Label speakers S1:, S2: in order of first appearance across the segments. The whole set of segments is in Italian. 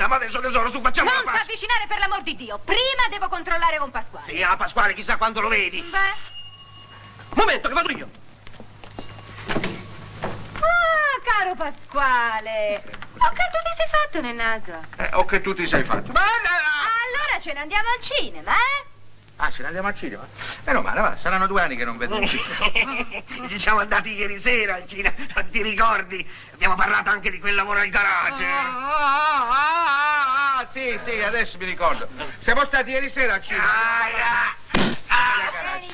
S1: aspetta, ma adesso tesoro, su, facciamo
S2: Non
S1: una
S2: ti
S1: pace.
S2: avvicinare, per l'amor di Dio. Prima devo controllare con Pasquale.
S1: Sì, a Pasquale, chissà quando lo vedi.
S2: Beh.
S1: Momento, che vado io.
S2: Ah, caro Pasquale. Oh, che tu ti sei fatto nel naso?
S3: O che tu ti sei fatto.
S2: Allora ce ne andiamo al cinema, eh?
S3: Ah, ce ne andiamo al cinema? Meno male, va, saranno 2 anni che non vedo il cinema.
S1: Ci siamo andati ieri sera in Cina, ti ricordi? Abbiamo parlato anche di quel lavoro al garage.
S3: Sì, adesso mi ricordo. Siamo stati ieri sera al cinema.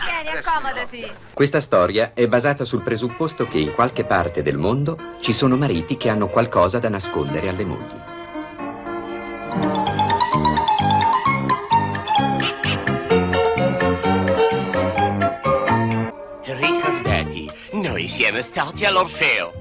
S2: Vieni, accomodati.
S4: Questa storia è basata sul presupposto che in qualche parte del mondo ci sono mariti che hanno qualcosa da nascondere alle mogli.
S5: Ricordati, noi siamo stati all'Orfeo.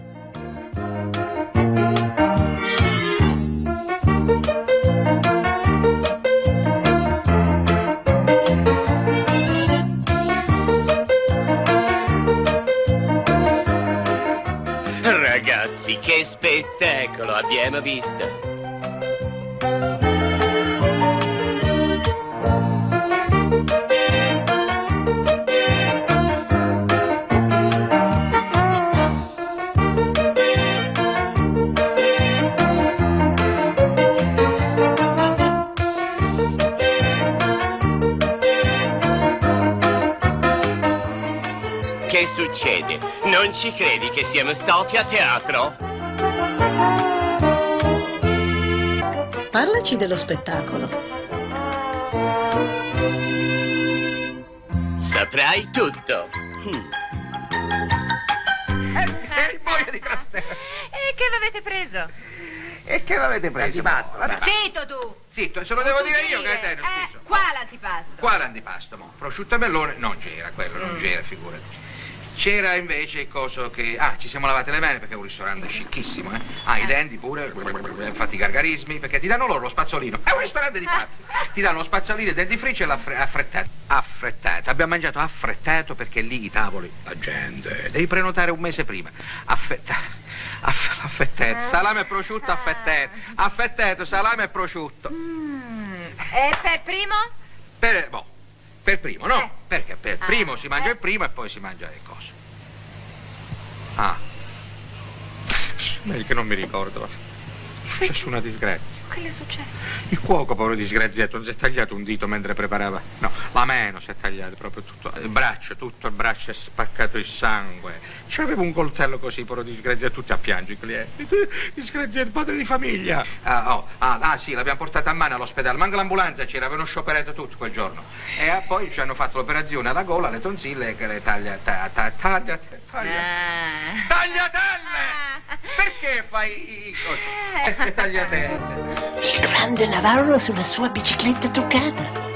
S5: Ragazzi, che spettacolo abbiamo visto! Che succede? Non ci credi che siamo stati a teatro?
S6: Parlaci dello spettacolo.
S5: Saprai tutto.
S3: Il boia di Trastevere.
S2: E che l'avete preso?
S3: E che l'avete preso?
S1: Antipasto.
S2: Zitto tu!
S3: Zitto, se lo devo dire io che te, scusa.
S2: Quale antipasto?
S3: Quale antipasto? Mo? Prosciutto e mellone? Non c'era quello, non c'era, figurati. C'era invece il coso che... Ah, ci siamo lavate le mani perché è un ristorante scicchissimo, eh? Ah, i denti pure, fatti i gargarismi, perché ti danno loro lo spazzolino. È un ristorante di pazzi. Ti danno lo spazzolino, i dentifrici e l'affrettato. Affrettato. Abbiamo mangiato affrettato perché lì i tavoli, la gente... Devi prenotare un mese prima. Affettato. Salame e prosciutto affettato. Affettato, salame e prosciutto.
S2: E per primo?
S3: Per primo, no? Perché per primo si mangia il primo e poi si mangia le cose. Ah. Meglio che non mi ricordo. È successa una disgrazia.
S2: Che è successo?
S3: Il cuoco, povero disgraziato, si è tagliato un dito mentre preparava... No, la mano si è tagliata proprio tutto. Tutto il braccio è spaccato il sangue. C'aveva un coltello così, povero disgraziato, tutti a piangere i clienti. Disgraziato, padre di famiglia. Sì, l'abbiamo portata a mano all'ospedale. Manca l'ambulanza c'era, avevano scioperato tutto quel giorno. E poi ci hanno fatto l'operazione alla gola, le tonsille e le tagliatelle. Perché fai i cosi? Tagliatelle.
S6: Il grande Navarro sulla sua bicicletta truccata.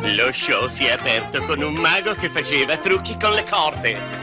S5: Lo show si è aperto con un mago che faceva trucchi con le corde.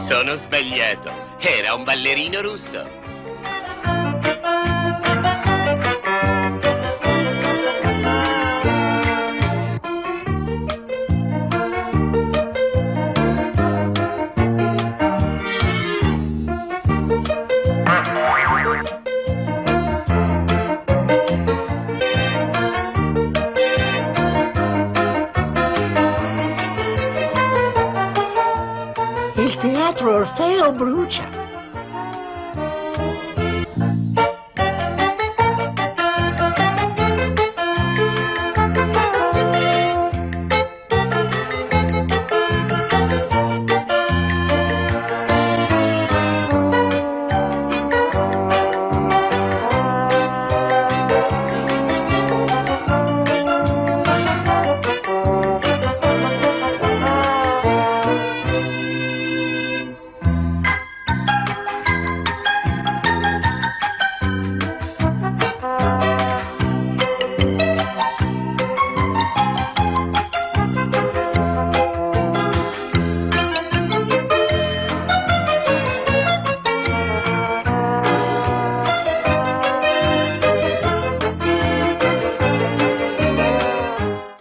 S5: Sono sbagliato. Era un ballerino russo.
S6: Il teatro Orfeo brucia.